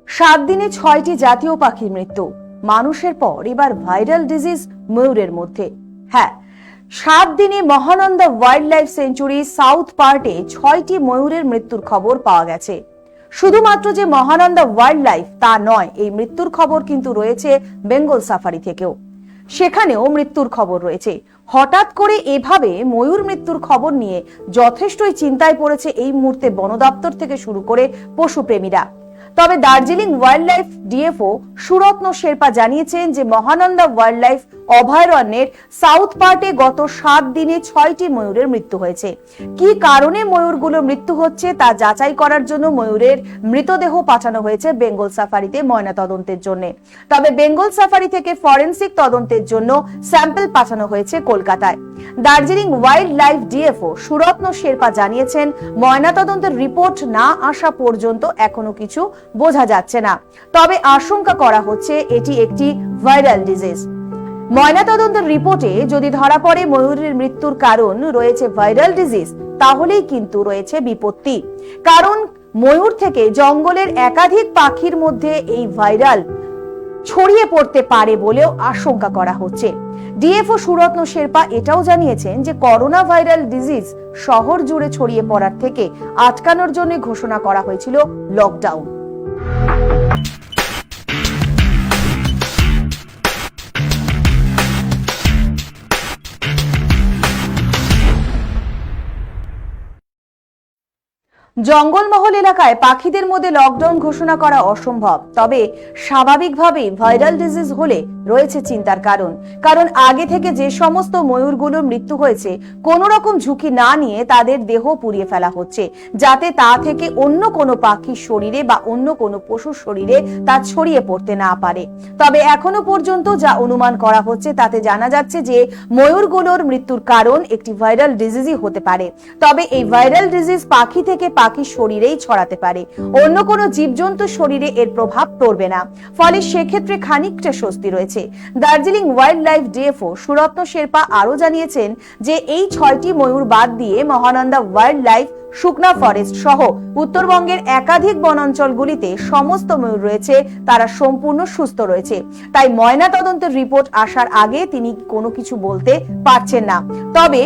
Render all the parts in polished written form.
7 দিনে 6টি জাতীয় পাখির মৃত্যু। মানুষের পর এবার ভাইরাল ডিজিজ ময়ূরের মধ্যে। হ্যাঁ, 7 দিনে Mahananda wild life century south পার্টে 6টি ময়ূরের মৃত্যুর খবর পাওয়া গেছে। শুধুমাত্র যে মহানন্দা ওয়াইল্ড লাইফ তা নয়, এই মৃত্যুর খবর কিন্তু রয়েছে বেঙ্গল সাফারি থেকেও। সেখানেও মৃত্যুর খবর রয়েছে। হঠাৎ করে এভাবে ময়ূর মৃত্যুর খবর নিয়ে যথেষ্টই চিন্তায় পড়েছে এই মুহূর্তে বন দপ্তর থেকে শুরু করে পশুপ্রেমীরা। তবে Darjeeling wild life DFO Suratna Sherpa জানিয়েছেন যে মহানন্দা ওয়াইল্ড লাইফ অভয়ারণ্যের সাউথ পার্টে গত 7 দিনে 6টি ময়ূরের মৃত্যু হয়েছে। কি কারণে ময়ূরগুলোর মৃত্যু হচ্ছে তা যাচাই করার জন্য ময়ূরের মৃতদেহ পাঠানো হয়েছে বেঙ্গল সাফারিতে ময়নাতদন্তের জন্য। তবে বেঙ্গল সাফারি থেকে ফরেনসিক তদন্তের জন্য স্যাম্পল পাঠানো হয়েছে কলকাতায়। Darjeeling wild life DFO Suratna Sherpa জানিয়েছেন, ময়নাতদন্তের রিপোর্ট না আসা পর্যন্ত এখনো কিছু বোঝা যাচ্ছে না। তবে আশঙ্কা করা হচ্ছে এটি একটি ভাইরাল ডিজিজ। ময়নাতদন্তের রিপোর্টে যদি ধরা পড়ে ময়ূরের মৃত্যুর কারণ রয়েছে ভাইরাল ডিজিজ, তাহলেই কিন্তু রয়েছে বিপত্তি। কারণ ময়ূর থেকে জঙ্গলের একাধিক পাখির মধ্যে এই ভাইরাল ছড়িয়ে পড়তে পারে বলেও আশঙ্কা করা হচ্ছে। ডিএফও সুরত্ন শেরপা এটাও জানিয়েছেন যে করোনা ভাইরাল ডিজিজ শহর জুড়ে ছড়িয়ে পড়ার থেকে আটকানোর জন্য ঘোষণা করা হয়েছিল লকডাউন। জঙ্গলমহল এলাকায় পাখিদের মধ্যে লকডাউন ঘোষণা করা অসম্ভব। তবে স্বাভাবিকভাবেই ভাইরাল ডিজিজ হলে রয়েছে চিন্তার কারণ আগে থেকে যে সমস্ত ময়ূরগুলোর মৃত্যু হয়েছে কোন রকম ঝুঁকি না নিয়ে তাদের দেহ পুড়িয়ে ফেলা হচ্ছে, যাতে তা থেকে অন্য কোনো পাখির শরীরে বা অন্য কোনো পশুর শরীরে তা ছড়িয়ে পড়তে না পারে। তবে এখনো পর্যন্ত যা অনুমান করা হচ্ছে তাতে জানা যাচ্ছে যে ময়ূরগুলোর মৃত্যুর কারণ একটি ভাইরাল ডিজিজই হতে পারে। তবে এই ভাইরাল ডিজিজ পাখি থেকে পাখির শরীরেই ছড়াতে পারে, অন্য কোনো জীবজন্তুর শরীরে এর প্রভাব পড়বে না। ফলে সেক্ষেত্রে খানিকটা স্বস্তি রয়েছে। Darjeeling wild life DFO Suratna Sherpa আরো জানিয়েছেন যে এই 6টি ময়ূর বাদ দিয়ে Mahananda wild life, Sukna forest সহ উত্তরবঙ্গের একাধিক বনাঞ্চলগুলিতে সমস্ত ময়ূর রয়েছে, তারা সম্পূর্ণ সুস্থ রয়েছে। তাই ময়নাতদন্তের রিপোর্ট আসার আগে তিনি কোনো কিছু বলতে পারছেন না। তবে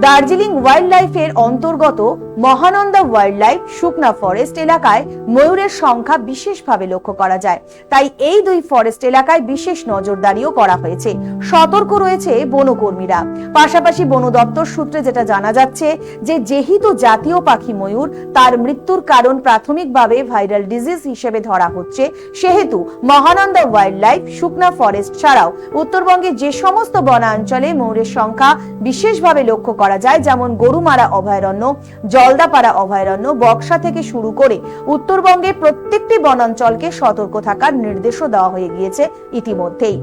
দার্জিলিং ওয়াইল্ড লাইফের অন্তর্গত Mahananda wild life, Sukna forest এলাকায় ময়ূরের সংখ্যা বিশেষভাবে লক্ষ্য করা যায়। তাই এই দুই ফরেস্ট এলাকায় বিশেষ নজরদারিও করা হয়েছে। সতর্ক রয়েছে বনকর্মীরা। পাশাপাশি বন দপ্তর সূত্রে যেটা জানা যাচ্ছে যে যেহেতু জাতীয় পাখি ময়ূর, তার মৃত্যুর কারণ প্রাথমিকভাবে ভাইরাল ডিজিজ হিসেবে ধরা হচ্ছে, সেহেতু Mahananda wild life, Sukna forest ছাড়াও উত্তরবঙ্গে যে সমস্ত বনাঞ্চলে ময়ূরের সংখ্যা বিশেষভাবে লক্ষ্য করা যায়, যেমন গরুমারা অভয়ারণ্য, জলদাপাড়া অভয়ারণ্য, বক্সা থেকে শুরু করে উত্তরবঙ্গের প্রত্যেকটি বনাঞ্চলকে সতর্ক থাকার নির্দেশও দেওয়া হয়ে গিয়েছে ইতিমধ্যেই।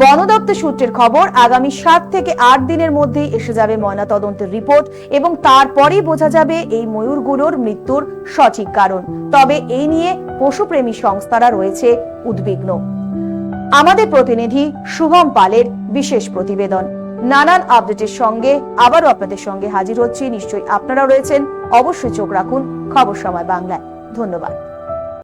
বন দপ্তর সূত্রের খবর, আগামী 7 থেকে 8 দিনের মধ্যেই এসে যাবে ময়নাতদন্তের রিপোর্ট এবং তারপরেই বোঝা যাবে এই ময়ূরগুলোর মৃত্যুর সঠিক কারণ। তবে এই নিয়ে পশুপ্রেমী সংস্থারা রয়েছে উদ্বিগ্ন। আমাদের প্রতিনিধি শুভম পালের বিশেষ প্রতিবেদন। নানান আপডেটের সঙ্গে আবারও আপনাদের সঙ্গে হাজির হচ্ছি। নিশ্চয়ই আপনারা রয়েছেন, অবশ্যই চোখ রাখুন খবর সময় বাংলায়। ধন্যবাদ।